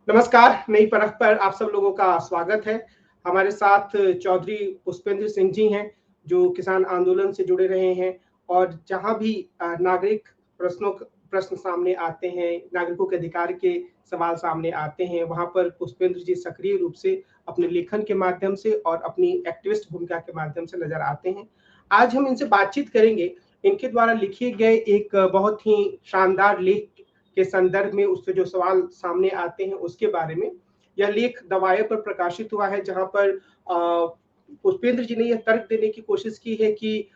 नमस्कार, नई परख पर आप सब लोगों का स्वागत है। हमारे साथ चौधरी पुष्पेंद्र सिंह जी हैं, जो किसान आंदोलन से जुड़े रहे हैं और जहाँ भी नागरिक प्रश्न सामने आते हैं, नागरिकों के अधिकार के सवाल सामने आते हैं, वहाँ पर पुष्पेंद्र जी सक्रिय रूप से अपने लेखन के माध्यम से और अपनी एक्टिविस्ट भूमिका के माध्यम से नज़र आते हैं। आज हम इनसे बातचीत करेंगे, इनके द्वारा लिखे गए एक बहुत ही शानदार लेख के संदर्भ में उससे जो सवाल सामने आते हैं उसके बारे में। यह लेख द वायर पर प्रकाशित हुआ है, जहाँ पर पुष्पेंद्र जी ने यह तर्क देने की कोशिश की है कि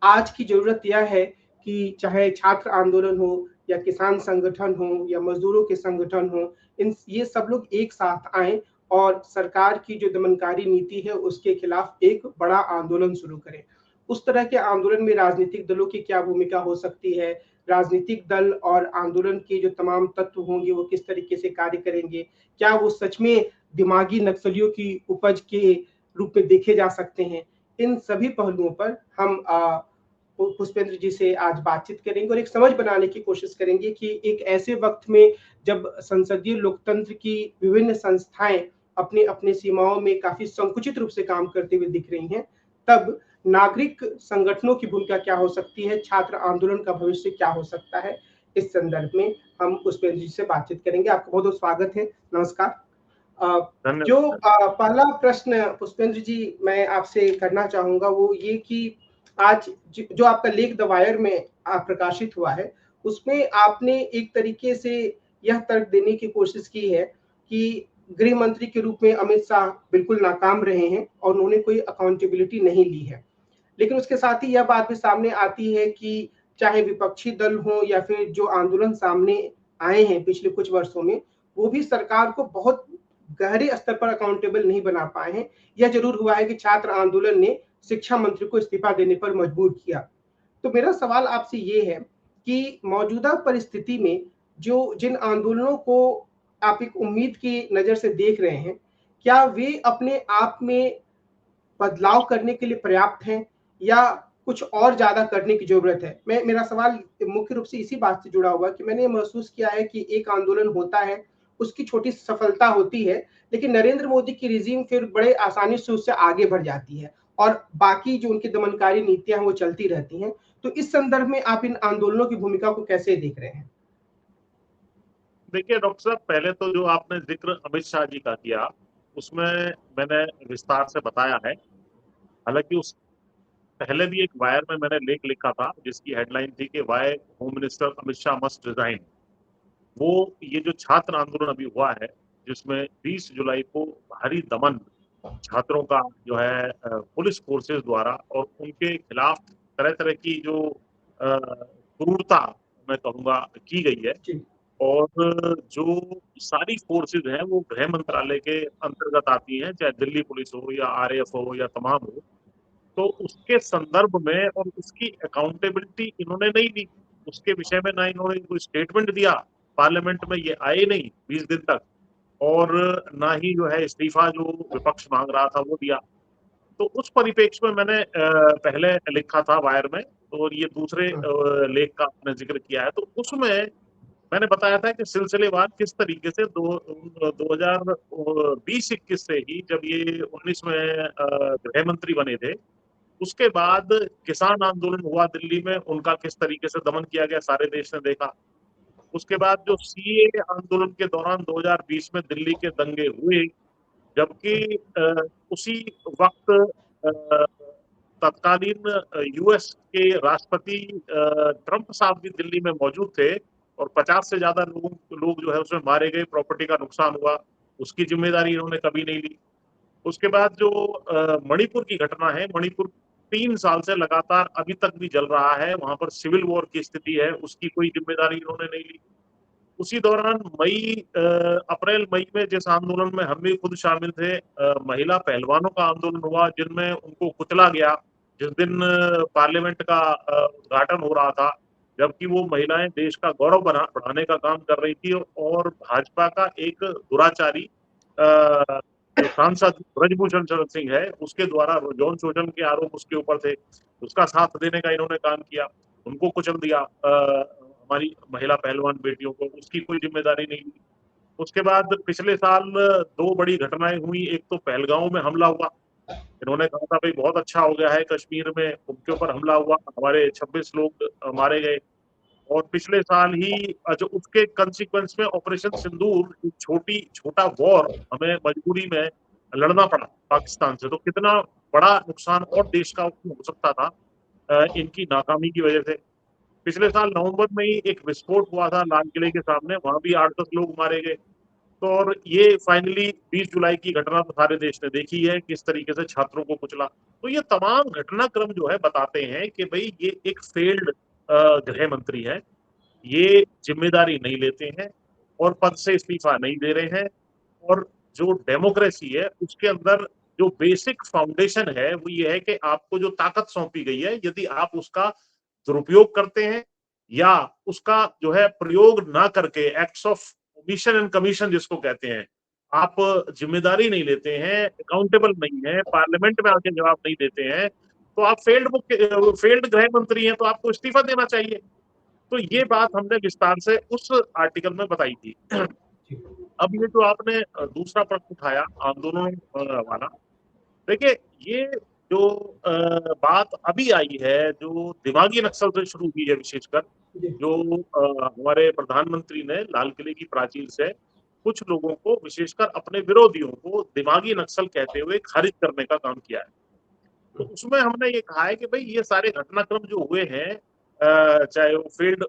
आज की ज़रूरत यह है कि चाहे छात्र आंदोलन हो या किसान संगठन हो या मज़दूरों के संगठन हो, ये सब लोग एक साथ आएँ और सरकार की जो दमनकारी नीति है उसके खिलाफ एक बड़ा आंदोलन शुरू करें। उस तरह के आंदोलन में राजनीतिक दलों की क्या भूमिका हो सकती है? राजनीतिक दल और आंदोलन के जो तमाम तत्व होंगे वो किस तरीके से कार्य करेंगे? क्या वो सच में दिमागी नक्सलियों की उपज के रूप में देखे जा सकते हैं? इन सभी पहलुओं पर हम पुष्पेंद्र जी से आज बातचीत करेंगे और एक समझ बनाने की कोशिश करेंगे कि एक ऐसे वक्त में जब संसदीय लोकतंत्र की विभिन्न संस्थाएं अपनी अपनी सीमाओं में काफी संकुचित रूप से काम करते हुए दिख रही हैं, तब नागरिक संगठनों की भूमिका क्या हो सकती है, छात्र आंदोलन का भविष्य क्या हो सकता है। इस संदर्भ में हम पुष्पेंद्र जी से बातचीत करेंगे। आपका बहुत बहुत स्वागत है। नमस्कार। जो धन्यवाद। पहला प्रश्न पुष्पेंद्र जी मैं आपसे करना चाहूंगा वो ये कि आज जो आपका लेख द वायर में प्रकाशित हुआ है, उसमें आपने एक तरीके से यह तर्क देने की कोशिश की है कि गृह मंत्री के रूप में अमित शाह बिल्कुल नाकाम रहे हैं और उन्होंने कोई अकाउंटेबिलिटी नहीं ली है। लेकिन उसके साथ ही यह बात भी सामने आती है कि चाहे विपक्षी दल हो या फिर जो आंदोलन सामने आए हैं पिछले कुछ वर्षों में, वो भी सरकार को बहुत गहरे स्तर पर अकाउंटेबल नहीं बना पाए हैं। यह जरूर हुआ है कि छात्र आंदोलन ने शिक्षा मंत्री को इस्तीफा देने पर मजबूर किया। तो मेरा सवाल आपसे ये है कि मौजूदा परिस्थिति में जो जिन आंदोलनों को आप एक उम्मीद की नज़र से देख रहे हैं, क्या वे अपने आप में बदलाव करने के लिए पर्याप्त हैं या कुछ और ज़्यादा करने की ज़रूरत है? मेरा सवाल मुख्य रूप से इसी बात से जुड़ा हुआ है कि मैंने महसूस किया है कि एक आंदोलन होता है, उसकी छोटी सफलता होती है, लेकिन नरेंद्र मोदी की रिजीम फिर बड़े आसानी से उससे आगे बढ़ जाती है और बाकी जो उनकी दमनकारी नीतियाँ हैं वो चलती रहती हैं। तो इस संदर्भ में आप इन आंदोलनों की भूमिका को कैसे देख रहे हैं? देखिए डॉक्टर साहब, पहले तो जो आपने जिक्र अमित शाह जी का किया, उसमें मैंने विस्तार से बताया है। हालांकि उस पहले भी एक वायर में मैंने लेख लिखा था जिसकी हेडलाइन थी कि why home minister Amit Shah must resign. वो ये जो छात्र आंदोलन अभी हुआ है, जिसमें 20 जुलाई को भारी दमन छात्रों का जो है पुलिस फोर्सेस द्वारा और उनके खिलाफ तरह तरह की जो क्रूरता मैं कहूँगा की गई है। जी। और जो सारी फोर्सेज हैं वो गृह मंत्रालय के अंतर्गत आती हैं, चाहे दिल्ली पुलिस हो या आरएएफ हो या तमाम हो। तो उसके संदर्भ में और उसकी अकाउंटेबिलिटी इन्होंने नहीं दी। उसके विषय में ना इन्होंने कोई स्टेटमेंट दिया, पार्लियामेंट में ये आए नहीं 20 दिन तक, और ना ही जो है इस्तीफा जो विपक्ष मांग रहा था वो दिया। तो उस परिप्रेक्ष्य में मैंने पहले लिखा था वायर में, और ये दूसरे हाँ। लेख का आपने जिक्र किया है। तो उसमें मैंने बताया था कि सिलसिलेवार किस तरीके से 2020-21 से ही, जब ये 19 में गृह मंत्री बने थे, उसके बाद किसान आंदोलन हुआ दिल्ली में, उनका किस तरीके से दमन किया गया सारे देश ने देखा। उसके बाद जो सीए आंदोलन के दौरान 2020 में दिल्ली के दंगे हुए, जबकि उसी वक्त तत्कालीन यूएस के राष्ट्रपति ट्रंप साहब भी दिल्ली में मौजूद थे, और 50 से ज्यादा लोग जो है उसमें मारे गए, प्रॉपर्टी का नुकसान हुआ, उसकी जिम्मेदारी इन्होंने कभी नहीं ली। उसके बाद जो मणिपुर की घटना है, मणिपुर 3 साल से लगातार अभी तक भी जल रहा है, वहां पर सिविल वॉर की स्थिति है, उसकी कोई जिम्मेदारी इन्होंने नहीं ली। उसी दौरान अप्रैल मई में जिस आंदोलन में हम भी खुद शामिल थे, महिला पहलवानों का आंदोलन हुआ, जिनमें उनको कुचला गया। जिस दिन पार्लियामेंट का उद्घाटन हो रहा था, जबकि वो महिलाएं देश का गौरव बढ़ाने का काम कर रही थी, और भाजपा का एक दुराचारी जो सांसद ब्रजभूषण शरण सिंह है, उसके द्वारा यौन शोषण के आरोप उसके ऊपर थे, उसका साथ देने का इन्होंने काम किया, उनको कुचल दिया। हमारी महिला पहलवान बेटियों को उसकी कोई जिम्मेदारी नहीं ली। उसके बाद पिछले साल दो बड़ी घटनाएं हुई। एक तो पहलगांव में हमला हुआ, इन्होंने कहा था भाई बहुत अच्छा हो गया है कश्मीर में, उनके ऊपर हमला हुआ, हमारे 26 लोग मारे गए। और पिछले साल ही जो उसके कंसिक्वेंस में ऑपरेशन सिंदूर, एक छोटा वॉर हमें मजबूरी में लड़ना पड़ा पाकिस्तान से। तो कितना बड़ा नुकसान और देश का हो सकता था इनकी नाकामी की वजह से। पिछले साल नवंबर में ही एक विस्फोट हुआ था लाल किले के सामने, वहां भी 8-10 लोग मारे गए। तो और ये फाइनली 20 जुलाई की घटना तो सारे देश ने देखी है, किस तरीके से छात्रों को कुचला। तो ये तमाम घटनाक्रम जो है बताते हैं कि भाई ये एक फेल्ड गृह मंत्री है, ये जिम्मेदारी नहीं लेते हैं और पद से इस्तीफा नहीं दे रहे हैं। और जो डेमोक्रेसी है उसके अंदर जो बेसिक फाउंडेशन है वो ये है कि आपको जो ताकत सौंपी गई है, यदि आप उसका दुरुपयोग करते हैं या उसका जो है प्रयोग ना करके, acts of omission and commission जिसको कहते हैं, आप जिम्मेदारी नहीं लेते हैं, अकाउंटेबल नहीं है, पार्लियामेंट में आके जवाब नहीं देते हैं, तो आप फेल्ड गृह मंत्री हैं, तो आपको इस्तीफा देना चाहिए। तो ये बात हमने विस्तार से उस आर्टिकल में बताई थी। अब ये जो आपने दूसरा प्रश्न उठाया आंदोलनों वाला, देखिए ये जो बात अभी आई है, जो दिमागी नक्सल से शुरू हुई है, विशेषकर जो हमारे प्रधानमंत्री ने लाल किले की प्राचीर से कुछ लोगों को, विशेषकर अपने विरोधियों को दिमागी नक्सल कहते हुए खारिज करने का काम किया है। तो उसमें हमने ये कहा है कि भाई ये सारे घटनाक्रम जो हुए हैं, चाहे वो फील्ड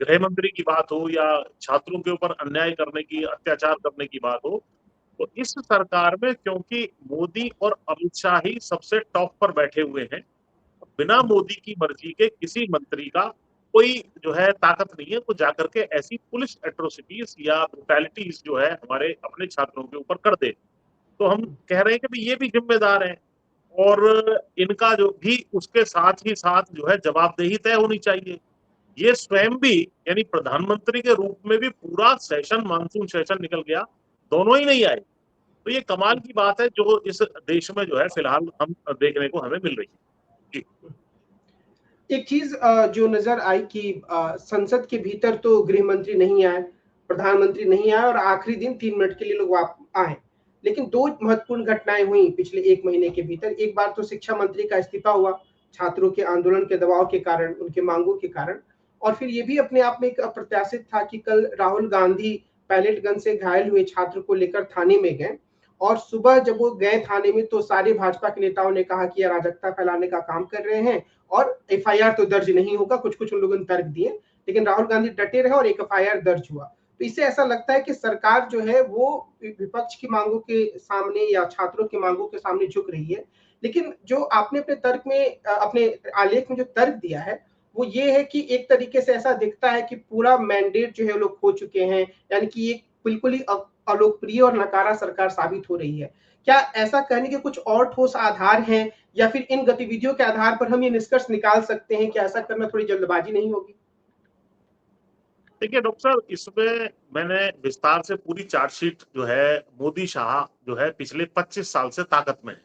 गृह मंत्री की बात हो या छात्रों के ऊपर अन्याय करने की, अत्याचार करने की बात हो, तो इस सरकार में क्योंकि मोदी और अमित शाह ही सबसे टॉप पर बैठे हुए हैं, बिना मोदी की मर्जी के किसी मंत्री का कोई जो है ताकत नहीं है वो जाकर के ऐसी पुलिस एट्रोसिटीज या ब्रुटैलिटीज जो है हमारे अपने छात्रों के ऊपर कर दे। तो हम कह रहे हैं कि भाई ये भी जिम्मेदार है और इनका जो भी उसके साथ ही साथ जो है जवाबदेही तय होनी चाहिए। ये स्वयं भी, यानी प्रधानमंत्री के रूप में भी पूरा सेशन, मानसून सेशन निकल गया, दोनों ही नहीं आए। तो ये कमाल की बात है जो इस देश में जो है फिलहाल हम देखने को हमें मिल रही है। जी। एक चीज जो नजर आई कि संसद के भीतर तो गृह मंत्री नहीं आए, प्रधानमंत्री नहीं आए और आखिरी दिन 3 मिनट के लिए लोग आए। लेकिन दो महत्वपूर्ण घटनाएं हुई पिछले 1 महीने के भीतर। एक बार तो शिक्षा मंत्री का इस्तीफा हुआ छात्रों के आंदोलन के दबाव के कारण, उनके मांगों के कारण। और फिर ये भी अपने आप में एक अप्रत्याशित था कि कल राहुल गांधी पैलेट गन से घायल हुए छात्र को लेकर थाने में गए और सुबह जब वो गए थाने में तो सारे भाजपा के नेताओं ने कहा कि ये अराजकता फैलाने का काम कर रहे हैं और एफआईआर तो दर्ज नहीं होगा। कुछ कुछ उन लोगों ने तर्क दिए, लेकिन राहुल गांधी डटे रहे और एक एफआईआर दर्ज हुआ। तो इससे ऐसा लगता है कि सरकार जो है वो विपक्ष की मांगों के सामने या छात्रों की मांगों के सामने झुक रही है। लेकिन जो आपने अपने तर्क में, अपने आलेख में जो तर्क दिया है वो ये है कि एक तरीके से ऐसा दिखता है कि पूरा मैंडेट जो है लोग खो चुके हैं, यानी कि एक बिल्कुल ही अलोकप्रिय और नकारा सरकार साबित हो रही है। क्या ऐसा कहने के कुछ और ठोस आधार हैं या फिर इन गतिविधियों के आधार पर हम ये निष्कर्ष निकाल सकते हैं कि ऐसा करना थोड़ी जल्दबाजी नहीं होगी? देखिए डॉक्टर साहब, इसमें मैंने विस्तार से पूरी चार्जशीट जो है, मोदी शाह जो है पिछले 25 साल से ताकत में है।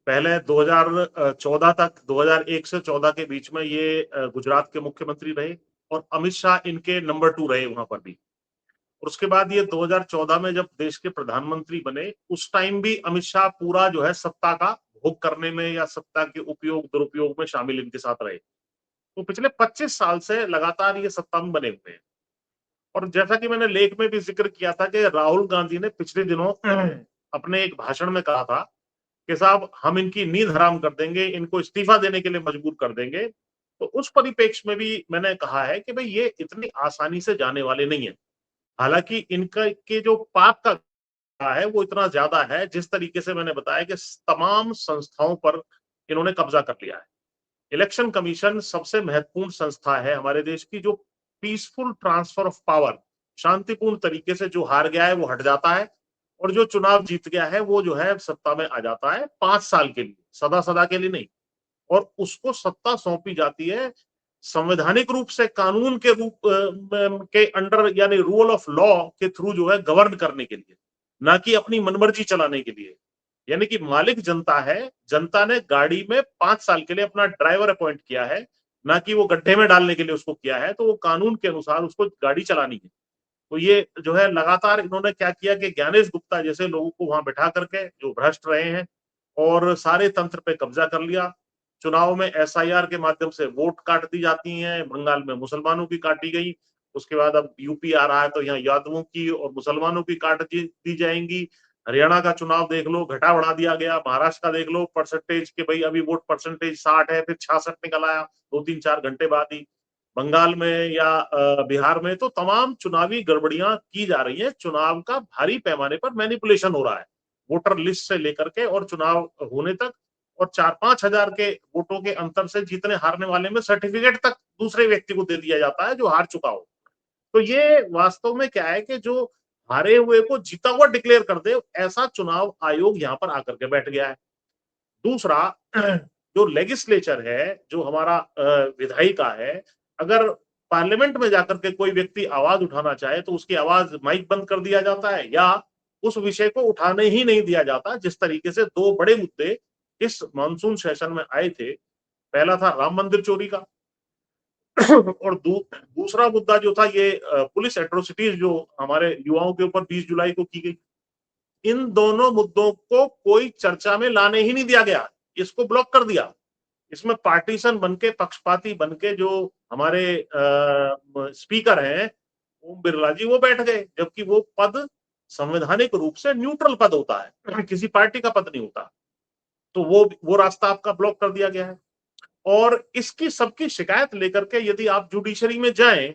पहले 2014 तक, 2001 से 14 के बीच में ये गुजरात के मुख्यमंत्री रहे और अमित शाह इनके नंबर 2 रहे वहां पर भी। और उसके बाद ये 2014 में जब देश के प्रधानमंत्री बने, उस टाइम भी अमित शाह पूरा जो है सत्ता का भोग करने में या सत्ता के उपयोग दुरुपयोग में शामिल इनके साथ रहे। तो पिछले 25 साल से लगातार ये सत्ता में बने हुए हैं। और जैसा कि मैंने लेख में भी जिक्र किया था कि राहुल गांधी ने पिछले दिनों अपने एक भाषण में कहा था कि साहब हम इनकी नींद हराम कर देंगे, इनको इस्तीफा देने के लिए मजबूर कर देंगे। तो उस परिप्रेक्ष्य में भी मैंने कहा है कि भाई ये इतनी आसानी से जाने वाले नहीं है। हालांकि इनका के जो पाप का है वो इतना ज्यादा है, जिस तरीके से मैंने बताया कि तमाम संस्थाओं पर इन्होंने कब्जा कर लिया है। इलेक्शन कमीशन सबसे महत्वपूर्ण संस्था है हमारे देश की, जो पीसफुल ट्रांसफर ऑफ पावर, शांतिपूर्ण तरीके से जो हार गया है वो हट जाता है और जो चुनाव जीत गया है वो जो है सत्ता में आ जाता है 5 साल के लिए, सदा सदा के लिए नहीं। और उसको सत्ता सौंपी जाती है संवैधानिक रूप से, कानून के रूप के अंडर, यानी रूल ऑफ लॉ के थ्रू जो है गवर्न करने के लिए, ना कि अपनी मनमर्जी चलाने के लिए। यानी कि मालिक जनता है, जनता ने गाड़ी में 5 साल के लिए अपना ड्राइवर अपॉइंट किया है, ना कि वो गड्ढे में डालने के लिए उसको किया है। तो वो कानून के अनुसार उसको गाड़ी चलानी है। तो ये जो है लगातार इन्होंने क्या किया कि ज्ञानेश गुप्ता जैसे लोगों को वहां बैठा करके जो भ्रष्ट रहे हैं और सारे तंत्र पे कब्जा कर लिया। चुनाव में एसआईआर के माध्यम से वोट काट दी जाती हैं, बंगाल में मुसलमानों की काटी गई, उसके बाद अब यूपी आ रहा है तो यहाँ यादवों की और मुसलमानों की काट दी जाएंगी। हरियाणा का चुनाव देख लो, घटा बढ़ा दिया गया। महाराष्ट्र का देख लो परसेंटेज के भाई अभी वोट परसेंटेज 60 है, फिर 66 निकल आया 2-3-4 घंटे बाद ही। बंगाल में या बिहार में तो तमाम चुनावी गड़बड़ियां की जा रही है। चुनाव का भारी पैमाने पर मैनिपुलेशन हो रहा है, वोटर लिस्ट से लेकर के और चुनाव होने तक। और 4-5 हजार के वोटों के अंतर से जीतने हारने वाले में सर्टिफिकेट तक दूसरे व्यक्ति को दे दिया जाता है जो हार चुका हो। तो ये वास्तव में क्या है कि जो हारे हुए को जीता हुआ डिक्लेयर कर दे, ऐसा चुनाव आयोग यहाँ पर आकर के बैठ गया है। दूसरा, जो लेजिस्लेचर है, जो हमारा विधायिका है, अगर पार्लियामेंट में जाकर के कोई व्यक्ति आवाज उठाना चाहे तो उसकी आवाज माइक बंद कर दिया जाता है या उस विषय को उठाने ही नहीं दिया जाता। जिस तरीके से 2 बड़े मुद्दे इस मानसून सेशन में आए थे, पहला था राम मंदिर चोरी का और दूसरा मुद्दा जो था ये पुलिस एट्रोसिटीज जो हमारे युवाओं के ऊपर 20 जुलाई को की गई। इन दोनों मुद्दों को कोई चर्चा में लाने ही नहीं दिया गया, इसको ब्लॉक कर दिया। इसमें पार्टीशन बनके, पक्षपाती बनके जो हमारे स्पीकर हैं ओम बिरला जी, वो बैठ गए, जबकि वो पद संवैधानिक रूप से न्यूट्रल पद होता है, किसी पार्टी का पद नहीं होता। तो वो रास्ता आपका ब्लॉक कर दिया गया है। और इसकी सबकी शिकायत लेकर के यदि आप जुडिशरी में जाएं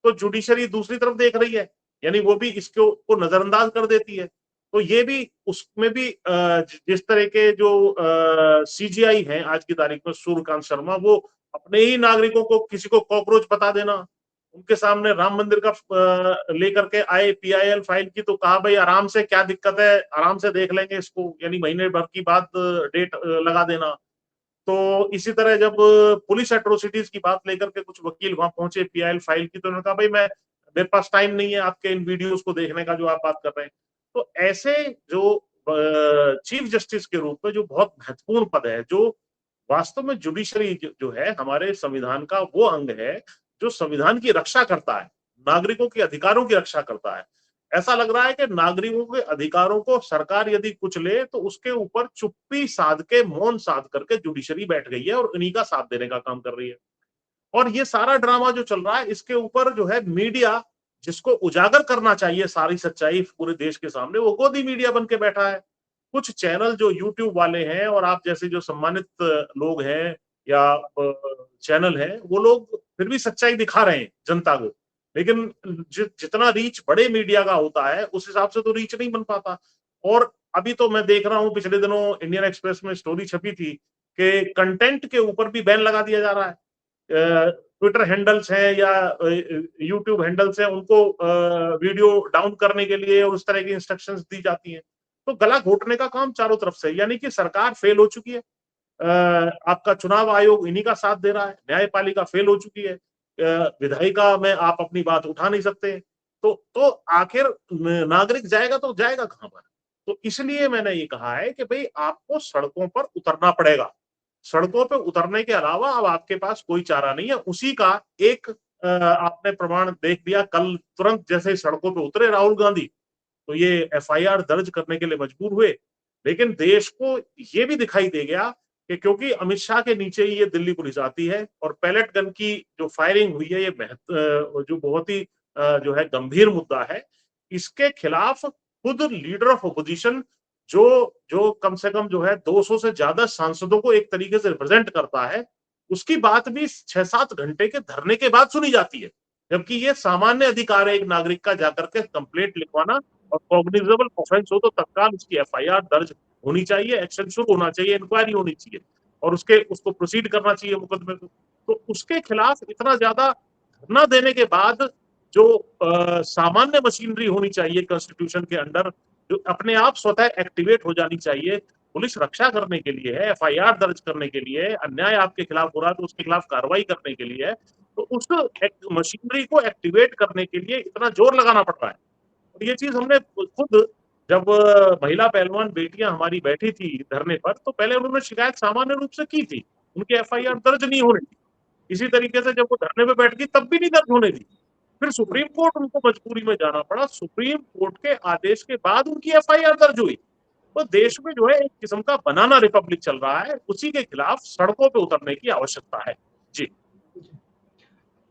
तो जुडिशरी दूसरी तरफ देख रही है, यानी वो भी इसको को नजरअंदाज कर देती है। तो ये भी, उसमें भी जिस तरह के जो सीजीआई हैं आज की तारीख में, सूर्यकांत शर्मा, वो अपने ही नागरिकों को किसी को कॉकरोच बता देना, उनके सामने राम मंदिर का लेकर के आए पीआईएल फाइल की, तो कहा भाई आराम से, क्या दिक्कत है, आराम से देख लेंगे इसको, यानी महीने भर की बात डेट लगा देना। तो इसी तरह जब पुलिस एट्रोसिटीज की बात लेकर के कुछ वकील वहां पहुंचे पीआईएल फाइल की, तो उन्होंने कहा भाई मेरे पास टाइम नहीं है आपके इन वीडियोस को देखने का जो आप बात कर रहे हैं। तो ऐसे जो चीफ जस्टिस के रूप में जो बहुत महत्वपूर्ण पद है, जो वास्तव में जुडिशरी जो है हमारे संविधान का वो अंग है जो संविधान की रक्षा करता है, नागरिकों के अधिकारों की रक्षा करता है। ऐसा लग रहा है कि नागरिकों के अधिकारों को सरकार यदि कुछ ले तो उसके ऊपर चुप्पी साध के, मौन साध करके जुडिशरी बैठ गई है और इन्हीं का साथ देने का काम कर रही है। और ये सारा ड्रामा जो चल रहा है, इसके ऊपर जो है मीडिया, जिसको उजागर करना चाहिए सारी सच्चाई पूरे देश के सामने, वो गोदी मीडिया बन के बैठा है। कुछ चैनल जो यूट्यूब वाले हैं और आप जैसे जो सम्मानित लोग हैं या चैनल हैं, वो लोग फिर भी सच्चाई दिखा रहे हैं जनता को, लेकिन जितना रीच बड़े मीडिया का होता है उस हिसाब से तो रीच नहीं बन पाता। और अभी तो मैं देख रहा हूँ, पिछले दिनों इंडियन एक्सप्रेस में स्टोरी छपी थी कि कंटेंट के ऊपर भी बैन लगा दिया जा रहा है। ट्विटर हैंडल्स हैं या यूट्यूब हैंडल्स हैं, उनको वीडियो डाउन करने के लिए और उस तरह की इंस्ट्रक्शंस दी जाती हैं। तो गला घोटने का काम चारों तरफ से, यानी कि सरकार फेल हो चुकी है, आपका चुनाव आयोग इन्हीं का साथ दे रहा है, न्यायपालिका फेल हो चुकी है, विधायिका में आप अपनी बात उठा नहीं सकते। तो आखिर नागरिक जाएगा तो जाएगा कहां पर? तो इसलिए मैंने ये कहा है कि भाई आपको सड़कों पर उतरना पड़ेगा। सड़कों पर उतरने के अलावा अब आपके पास कोई चारा नहीं है। उसी का एक आपने प्रमाण देख लिया कल, तुरंत जैसे सड़कों पर उतरे राहुल गांधी, तो ये एफआईआर दर्ज करने के लिए मजबूर हुए। लेकिन देश को ये भी दिखाई दे गया कि क्योंकि अमित शाह के नीचे ही ये दिल्ली पुलिस आती है और पैलेट गन की जो फायरिंग हुई है, ये जो बहुत ही जो है गंभीर मुद्दा है, इसके खिलाफ खुद लीडर ऑफ अपोजिशन जो जो कम से कम जो है 200 से ज्यादा सांसदों को एक तरीके से रिप्रेजेंट करता है, उसकी बात भी 6-7 घंटे के धरने के बाद सुनी जाती है। जबकि ये सामान्य अधिकार है एक नागरिक का जाकर के कंप्लेंट लिखवाना, और कॉग्निजेबल ऑफेंस हो तो तत्काल उसकी एफआईआर दर्ज होनी चाहिए, एक्शन शुरू होना चाहिए, इंक्वायरी होनी चाहिए और उसको प्रोसीड करना चाहिए मुकदमे को। तो उसके खिलाफ इतना ज्यादा धरना देने के बाद जो सामान्य मशीनरी होनी चाहिए कॉन्स्टिट्यूशन के अंडर, जो अपने आप स्वतः एक्टिवेट हो जानी चाहिए, पुलिस रक्षा करने के लिए है, एफआईआर दर्ज करने के लिए, अन्याय आपके खिलाफ हो रहा है तो उसके खिलाफ कार्रवाई करने के लिए है, तो उस मशीनरी को एक्टिवेट करने के लिए इतना जोर लगाना पड़ रहा है। और ये चीज हमने खुद, जब महिला पहलवान बेटियां हमारी बैठी थी धरने पर, तो पहले उन्होंने शिकायत सामान्य रूप से की थी, उनकी एफआईआर दर्ज नहीं होने दी। इसी तरीके से जब वो धरने पे बैठ गई तब भी नहीं दर्ज होने दी। फिर सुप्रीम कोर्ट उनको मजबूरी में जाना पड़ा, सुप्रीम कोर्ट के आदेश के बाद उनकी एफआईआर दर्ज हुई। तो देश में जो है एक किस्म का बनाना रिपब्लिक चल रहा है, उसी के खिलाफ सड़कों पे उतरने की आवश्यकता है। जी।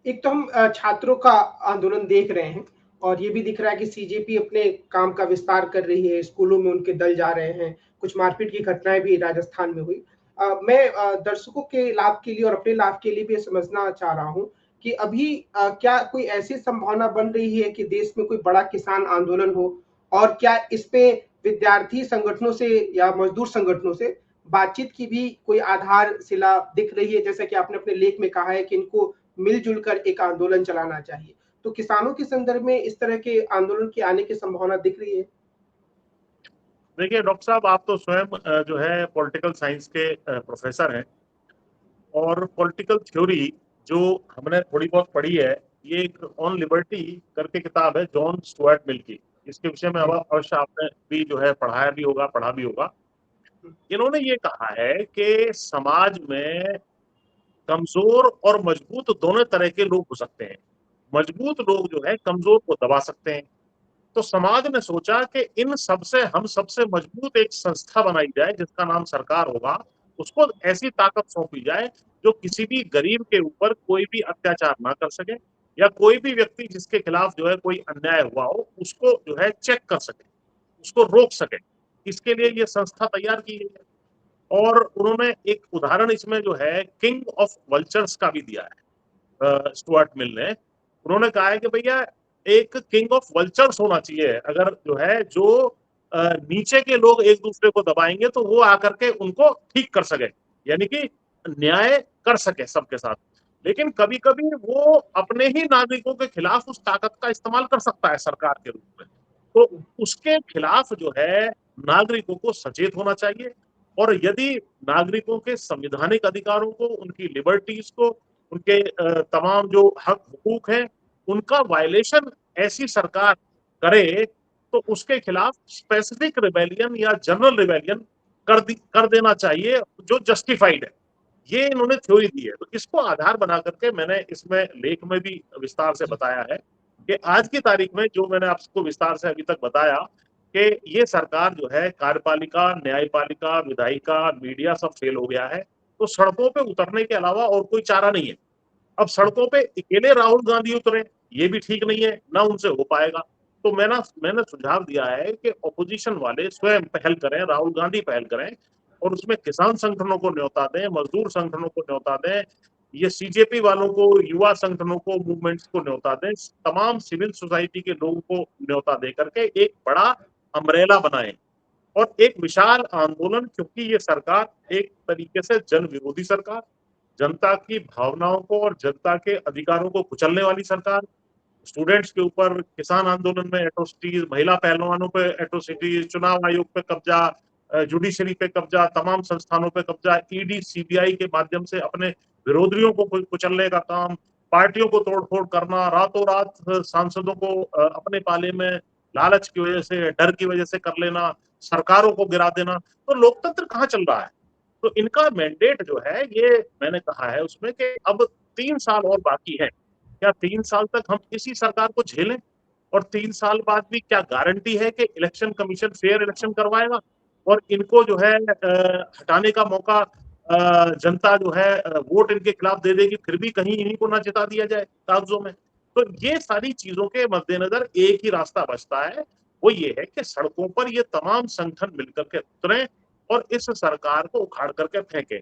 एक तो हम छात्रों का आंदोलन देख रहे हैं और ये भी दिख रहा है कि सीजेपी अपने काम का विस्तार कर रही है, स्कूलों में उनके दल जा रहे हैं, कुछ मारपीट की घटनाएं भी राजस्थान में हुई। मैं दर्शकों के लाभ के लिए और अपने लाभ के लिए भी समझना चाह रहा हूँ कि अभी क्या कोई ऐसी संभावना बन रही है कि देश में कोई बड़ा किसान आंदोलन हो, और क्या इस पे विद्यार्थी संगठनों से या मजदूर संगठनों से बातचीत की भी कोई आधारशिला दिख रही है? जैसा कि आपने अपने लेख में कहा है कि इनको मिलजुल कर एक आंदोलन चलाना चाहिए, तो किसानों के संदर्भ में इस तरह के आंदोलन के आने की संभावना दिख रही है? देखिए डॉक्टर साहब, आप तो स्वयं जो है पॉलिटिकल साइंस के प्रोफेसर हैं, और पॉलिटिकल थ्योरी जो हमने थोड़ी बहुत पढ़ी है, ये एक ऑन लिबर्टी करके किताब है जॉन स्टुअर्ट मिल की। इसके विषय में अवश्य आपने भी जो है पढ़ाया भी होगा, पढ़ा भी होगा। इन्होंने ये कहा है कि समाज में कमजोर और मजबूत दोनों तरह के लोग हो सकते हैं। मजबूत लोग जो है कमजोर को दबा सकते हैं। तो समाज ने सोचा कि इन सबसे हम सबसे मजबूत एक संस्था बनाई जाए जिसका नाम सरकार होगा, उसको ऐसी ताकत सौंपी जाए जो किसी भी गरीब के ऊपर कोई भी अत्याचार ना कर सके, या कोई भी व्यक्ति जिसके खिलाफ जो है कोई अन्याय हुआ हो उसको जो है चेक कर सके, उसको रोक सके। इसके लिए ये संस्था तैयार की गई है। और उन्होंने एक उदाहरण इसमें जो है किंग ऑफ वल्चर्स का भी दिया है स्टुअर्ट मिल ने। उन्होंने कहा है कि भैया एक किंग ऑफ वल्चर्स होना चाहिए, अगर जो है जो नीचे के लोग एक दूसरे को दबाएंगे तो वो आकर के उनको ठीक कर सके, यानी कि न्याय कर सके सबके साथ। लेकिन कभी कभी वो अपने ही नागरिकों के खिलाफ उस ताकत का इस्तेमाल कर सकता है सरकार के रूप में। तो उसके खिलाफ जो है नागरिकों को सचेत होना चाहिए, और यदि नागरिकों के संवैधानिक अधिकारों को, उनकी लिबर्टीज को, उनके तमाम जो हक हुकूक हैं, उनका वायलेशन ऐसी सरकार करे तो उसके खिलाफ स्पेसिफिक रिबेलियन या जनरल रिबेलियन कर देना चाहिए जो जस्टिफाइड है। ये इन्होंने थ्योरी दी है। तो इसको आधार बना करके मैंने इसमें लेख में भी विस्तार से बताया है कि आज की तारीख में जो मैंने आपको विस्तार से अभी तक बताया कि ये सरकार जो है कार्यपालिका, न्यायपालिका, विधायिका, मीडिया सब फेल हो गया है। तो सड़कों पे उतरने के अलावा और कोई चारा नहीं है। अब सड़कों पे अकेले राहुल गांधी उतरे ये भी ठीक नहीं है, ना उनसे हो पाएगा। तो मैंने सुझाव दिया है कि ऑपोजिशन वाले स्वयं पहल करें, राहुल गांधी पहल करें, और उसमें किसान संगठनों को न्योता दें, मजदूर संगठनों को न्योता दें, ये सीजेपी वालों को, युवा संगठनों को, मूवमेंट्स को न्योता दें, तमाम सिविल सोसाइटी के लोगों को न्योता दे करके एक बड़ा अम्ब्रेला बनाए और एक विशाल आंदोलन। क्योंकि ये सरकार एक तरीके से जन विरोधी सरकार, जनता की भावनाओं को और जनता के अधिकारों को कुचलने वाली सरकार, स्टूडेंट्स के ऊपर किसान आंदोलन में एट्रोसिटीज, महिला पहलवानों पे एट्रोसिटीज, चुनाव आयोग पे कब्जा, जुडिशरी पे कब्जा, तमाम संस्थानों पे कब्जा, ईडी सीबीआई के माध्यम से अपने विरोधियों को कुचलने का काम, पार्टियों को तोड़फोड़ करना, रातों रात सांसदों को अपने पाले में लालच की वजह से, डर की वजह से कर लेना, सरकारों को गिरा देना। तो लोकतंत्र कहाँ चल रहा है? तो इनका मैंडेट जो है, ये मैंने कहा है उसमें कि अब 3 साल और बाकी है। क्या 3 साल तक हम इसी सरकार को झेलें? और 3 साल बाद भी क्या गारंटी है कि इलेक्शन कमीशन फेयर इलेक्शन करवाएगा और इनको जो है हटाने का मौका जनता जो है वोट इनके खिलाफ दे देगी, फिर भी कहीं इन्हीं को ना जिता दिया जाए कागजों में। तो ये सारी चीजों के मद्देनजर एक ही रास्ता बचता है, वो ये है कि सड़कों पर ये तमाम संगठन मिलकर के उतरें और इस सरकार को उखाड़ करके फेंके।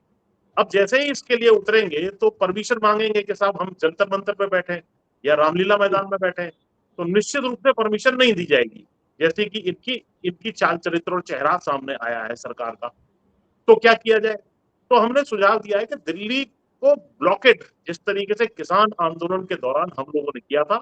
अब जैसे ही इसके लिए उतरेंगे तो परमिशन मांगेंगे कि साहब हम जंतर मंतर पे बैठे या रामलीला मैदान में बैठे, तो निश्चित रूप से परमिशन नहीं दी जाएगी। जैसे कि इनकी इनकी चाल चरित्र और चेहरा सामने आया है सरकार का। तो क्या किया जाए? तो हमने सुझाव दिया है कि दिल्ली को ब्लॉकेड, जिस तरीके से किसान आंदोलन के दौरान हम लोगों ने किया था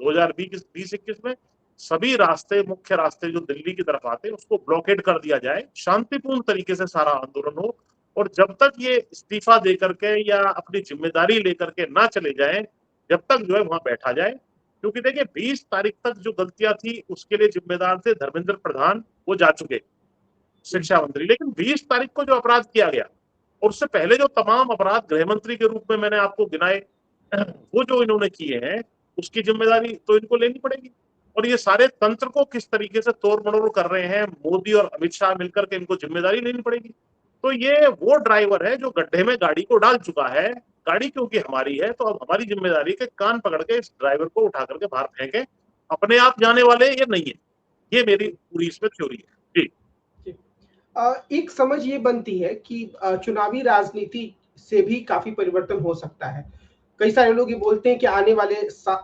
2020-21 में, सभी रास्ते, मुख्य रास्ते जो दिल्ली की तरफ आते हैं उसको ब्लॉकेड कर दिया जाए, शांतिपूर्ण तरीके से सारा आंदोलन हो। और जब तक ये इस्तीफा दे करके या अपनी जिम्मेदारी लेकर के ना चले जाए, जब तक जो है वहां बैठा जाए। क्योंकि देखिए 20 तारीख तक जो गलतियां थी उसके लिए जिम्मेदार थे धर्मेंद्र प्रधान, वो जा चुके शिक्षा मंत्री। लेकिन 20 तारीख को जो अपराध किया गया और उससे पहले जो तमाम अपराध गृह मंत्री के रूप में मैंने आपको गिनाए वो जो इन्होंने किए हैं, उसकी जिम्मेदारी तो इनको लेनी पड़ेगी। और ये सारे तंत्र को किस तरीके से तोड़ मरोड़ कर रहे हैं मोदी और अमित शाह मिलकर के, इनको जिम्मेदारी लेनी पड़ेगी। तो ये वो ड्राइवर है जो गड्ढे में गाड़ी को डाल चुका है। गाड़ी क्योंकि हमारी है तो अब हमारी जिम्मेदारी के कान पकड़ के इस ड्राइवर को उठा करके बाहर फेंके। अपने आप जाने वाले ये नहीं है। ये मेरी पूरी इसमें थ्योरी है। जी। एक समझ ये बनती है कि चुनावी राजनीति से भी काफी परिवर्तन हो सकता है। कई सारे लोग ये बोलते हैं कि आने वाले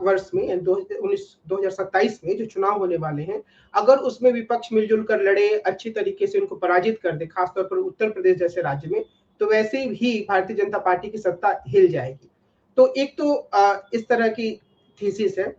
वर्ष में 2027 में जो चुनाव होने वाले हैं, अगर उसमें विपक्ष मिलजुल कर लड़े, अच्छी तरीके से उनको पराजित कर दे, खासतौर पर उत्तर प्रदेश जैसे राज्य में, तो वैसे ही भारतीय जनता पार्टी की सत्ता हिल जाएगी। तो एक तो इस तरह की थीसिस है।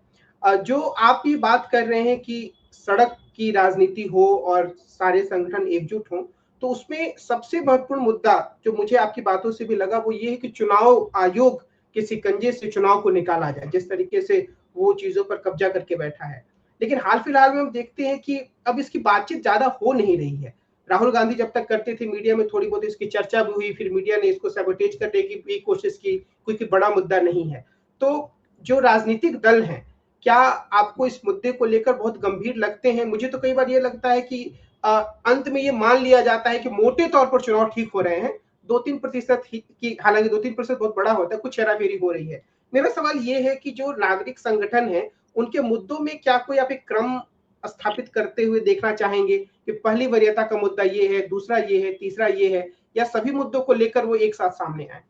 जो आप ये बात कर रहे हैं कि सड़क की राजनीति हो और सारे संगठन एकजुट हों, तो उसमें सबसे महत्वपूर्ण मुद्दा जो मुझे आपकी बातों से भी लगा वो ये है कि चुनाव आयोग के शिकंजे से चुनाव को निकाला जाए, जिस तरीके से वो चीजों पर कब्जा करके बैठा है। लेकिन हाल फिलहाल में हम देखते हैं कि अब इसकी बातचीत ज्यादा हो नहीं रही है। राहुल गांधी जब तक करते थे मीडिया में थोड़ी बहुत इसकी चर्चा भी हुई, फिर मीडिया ने इसको सैबोटेज करने की भी कोशिश की, क्योंकि बड़ा मुद्दा नहीं है। तो जो राजनीतिक दल हैं, क्या आपको इस मुद्दे को लेकर बहुत गंभीर लगते हैं? मुझे तो कई बार ये लगता है कि अंत में ये मान लिया जाता है कि मोटे तौर पर चुनाव ठीक हो रहे हैं, 2-3% की, हालांकि 2-3% बहुत बड़ा होता है, कुछ हेराफेरी हो रही है। मेरा सवाल ये है कि जो नागरिक संगठन है, उनके मुद्दों में क्या कोई आप एक क्रम स्थापित करते हुए देखना चाहेंगे कि पहली वरीयता का मुद्दा ये है, दूसरा ये है, तीसरा ये है, या सभी मुद्दों को लेकर वो एक साथ सामने आए?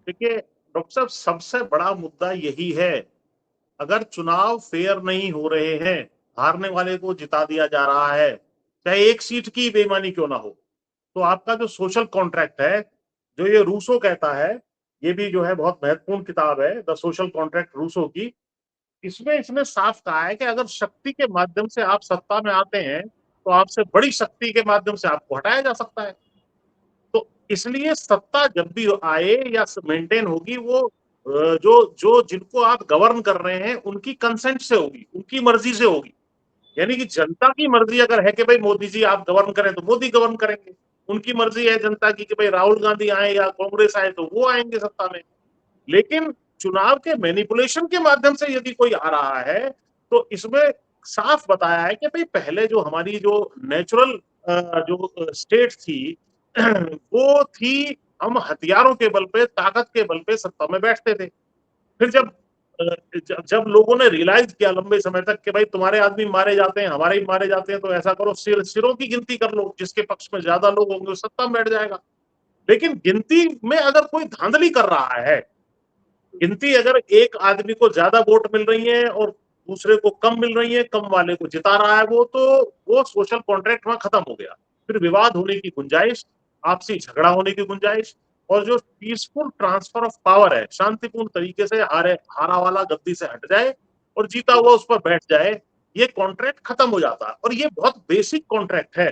देखिए डॉक्टर साहब, सबसे बड़ा मुद्दा यही है, अगर चुनाव फेयर नहीं हो रहे हैं, हारने वाले को जिता दिया जा रहा है, चाहे एक सीट की बेईमानी क्यों ना हो, तो आपका जो सोशल कॉन्ट्रैक्ट है, जो ये रूसो कहता है, ये भी जो है बहुत महत्वपूर्ण किताब है, द सोशल कॉन्ट्रैक्ट रूसो की, इसमें इसने साफ कहा है कि अगर शक्ति के माध्यम से आप सत्ता में आते हैं तो आपसे बड़ी शक्ति के माध्यम से आपको हटाया जा सकता है। तो इसलिए सत्ता जब भी आए या मेंटेन होगी, वो जो जो जिनको आप गवर्न कर रहे हैं उनकी कंसेंट से होगी, उनकी मर्जी से होगी। यानी कि जनता की मर्जी अगर है कि भाई मोदी जी आप गवर्न करें तो मोदी गवर्न करेंगे, उनकी मर्जी है जनता की कि भाई राहुल गांधी आए या कांग्रेस आए तो वो आएंगे सत्ता में। लेकिन चुनाव के मैनिपुलेशन के माध्यम से यदि कोई आ रहा है तो इसमें साफ बताया है कि भाई पहले जो हमारी जो नेचुरल जो स्टेट थी वो थी, हम हथियारों के बल पे, ताकत के बल पे सत्ता में बैठते थे। फिर जब लोगों ने रियलाइज किया लंबे समय तक कि भाई तुम्हारे आदमी मारे जाते हैं, हमारे ही मारे जाते हैं, तो ऐसा करो सिरों की गिनती कर लो, जिसके पक्ष में ज्यादा लोग होंगे वो सत्ता में बैठ जाएगा। लेकिन गिनती में अगर कोई धांधली कर रहा है, गिनती अगर एक आदमी को ज्यादा वोट मिल रही है और दूसरे को कम मिल रही है, कम वाले को जिता रहा है वो सोशल कॉन्ट्रैक्ट वहां खत्म हो गया। फिर विवाद होने की गुंजाइश, आपसी झगड़ा होने की गुंजाइश, और जो पीसफुल ट्रांसफर ऑफ पावर है, शांतिपूर्ण तरीके से हारा वाला गद्दी से हट जाए और जीता हुआ उस पर बैठ जाए, ये कॉन्ट्रैक्ट खत्म हो जाता है। और ये बहुत बेसिक कॉन्ट्रैक्ट है।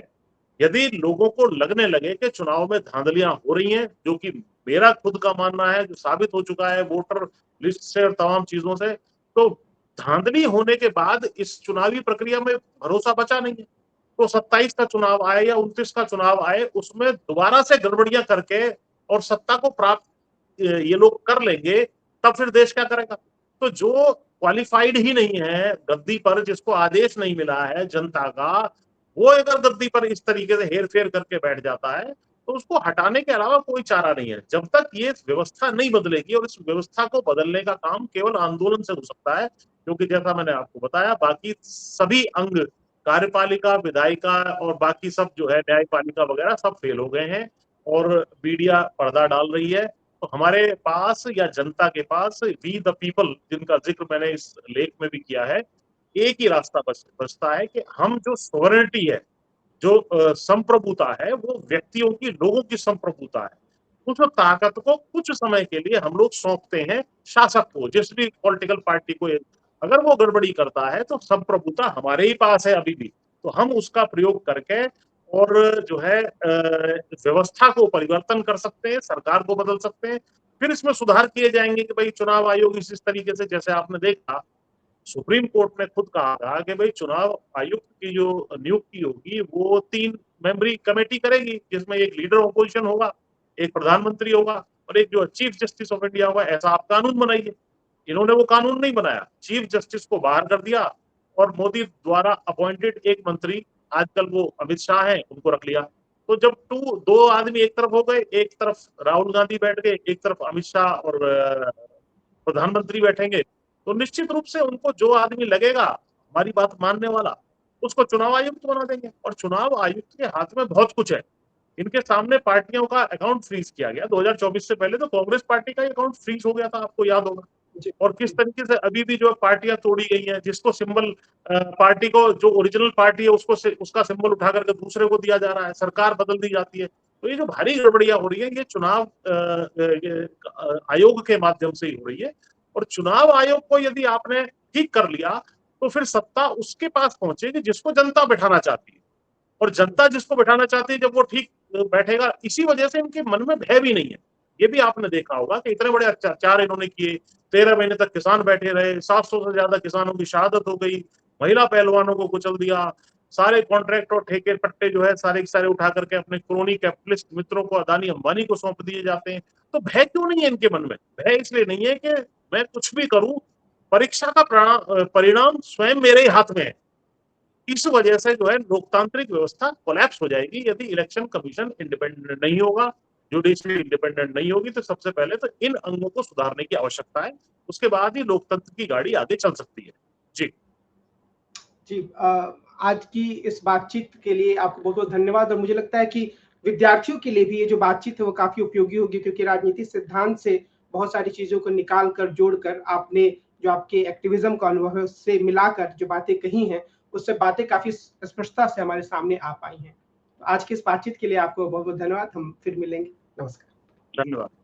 यदि लोगों को लगने लगे कि चुनाव में धांधलियां हो रही हैं, जो कि मेरा खुद का मानना है, जो साबित हो चुका है वोटर लिस्ट से और तमाम चीजों से, तो धांधली होने के बाद इस चुनावी प्रक्रिया में भरोसा बचा नहीं है। तो 27 का चुनाव आए या 29 का चुनाव आए, उसमें दोबारा से गड़बड़ियां करके और सत्ता को प्राप्त ये लोग कर लेंगे, तब फिर देश क्या करेगा? तो जो क्वालिफाइड ही नहीं है गद्दी पर, जिसको आदेश नहीं मिला है जनता का, वो अगर गद्दी पर इस तरीके से हेर फेर करके बैठ जाता है तो उसको हटाने के अलावा कोई चारा नहीं है। जब तक ये व्यवस्था नहीं बदलेगी, और इस व्यवस्था को बदलने का काम केवल आंदोलन से हो सकता है, क्योंकि जैसा मैंने आपको बताया, बाकी सभी अंग, कार्यपालिका, विधायिका और बाकी सब जो है न्यायपालिका वगैरह, सब फेल हो गए हैं और मीडिया पर्दा डाल रही है। तो हमारे पास या जनता के पास, वी द पीपल, जिनका जिक्र मैंने इस लेख में भी किया है, एक ही रास्ता बचता है कि हम जो सोवरेनिटी है, जो संप्रभुता है, वो व्यक्तियों की, लोगों की संप्रभुता है, उस ताकत को कुछ समय के लिए हम लोग सौंपते हैं शासक को, जिस भी पॉलिटिकल पार्टी को। अगर वो गड़बड़ी करता है तो संप्रभुता हमारे ही पास है अभी भी, तो हम उसका प्रयोग करके और जो है व्यवस्था को परिवर्तन कर सकते हैं, सरकार को बदल सकते हैं। फिर इसमें सुधार किए जाएंगे कि भाई चुनाव आयोग इस तरीके से, जैसे आपने देखा सुप्रीम कोर्ट ने खुद कहा था कि भाई चुनाव आयुक्त की जो नियुक्ति होगी वो 3 मेंबरी कमेटी करेगी, जिसमें एक लीडर ऑपोजिशन होगा, एक प्रधानमंत्री होगा और एक जो चीफ जस्टिस ऑफ इंडिया होगा। ऐसा आप कानून बनाइए। इन्होंने वो कानून नहीं बनाया, चीफ जस्टिस को बाहर कर दिया और मोदी द्वारा अपॉइंटेड एक मंत्री, आजकल वो अमित शाह हैं, उनको रख लिया। तो जब दो आदमी एक तरफ हो गए, एक तरफ राहुल गांधी बैठ गए, एक तरफ अमित शाह और प्रधानमंत्री बैठेंगे, तो निश्चित रूप से उनको जो आदमी लगेगा हमारी बात मानने वाला, उसको चुनाव आयुक्त बना देंगे। और चुनाव आयुक्त के हाथ में बहुत कुछ है। इनके सामने पार्टियों का अकाउंट फ्रीज किया गया 2024 से पहले, तो कांग्रेस पार्टी का अकाउंट फ्रीज हो गया था, आपको याद होगा। और किस तरीके से अभी भी जो पार्टियां तोड़ी गई हैं, जिसको सिंबल पार्टी को, जो ओरिजिनल पार्टी है उसको उसका सिंबल उठा करके दूसरे को दिया जा रहा है, सरकार बदल दी जाती है। तो ये जो भारी गड़बड़ियां हो रही है, ये चुनाव आयोग के माध्यम से ही हो रही है। और चुनाव आयोग को यदि आपने ठीक कर लिया तो फिर सत्ता उसके पास पहुंचेगी जिसको जनता बैठाना चाहती है। और जनता जिसको बैठाना चाहती है, जब वो ठीक बैठेगा, इसी वजह से इनके मन में भय भी नहीं है। ये भी आपने देखा होगा कि इतने बड़े अत्याचार इन्होंने किए, 13 महीने तक किसान बैठे रहे, 700 से ज्यादा किसानों की शहादत हो गई, महिला पहलवानों को कुचल दिया, सारे कॉन्ट्रैक्ट और ठेके पट्टे जो है सारे सारे उठा करके अपने क्रोनी कैपिटलिस्ट मित्रों को, अदानी अंबानी को सौंप दिए जाते हैं। तो भय क्यों नहीं है इनके मन में? भय इसलिए नहीं है कि मैं कुछ भी करूं, परीक्षा का परिणाम स्वयं मेरे ही हाथ में है। इस वजह से जो है लोकतांत्रिक व्यवस्था कोलैप्स हो जाएगी यदि इलेक्शन कमीशन इंडिपेंडेंट नहीं होगा, जुडिशरी इंडिपेंडेंट नहीं होगी। तो सबसे पहले तो इन अंगों को सुधारने की आवश्यकता है, उसके बाद ही लोकतंत्र की गाड़ी आगे चल सकती है। जी जी, आज की इस बातचीत के लिए आपको बहुत बहुत धन्यवाद। और मुझे लगता है कि विद्यार्थियों के लिए भी ये जो बातचीत है वो काफी उपयोगी होगी, क्योंकि राजनीतिक सिद्धांत से बहुत सारी चीजों को निकाल कर, जोड़कर, आपने जो आपके एक्टिविज्म का अनुभव है उससे मिलाकर जो बातें कही हैं, उससे बातें काफी स्पष्टता से हमारे सामने आ पाई हैं। तो आज की इस बातचीत के लिए आपको बहुत बहुत धन्यवाद। हम फिर मिलेंगे। नमस्कार। धन्यवाद।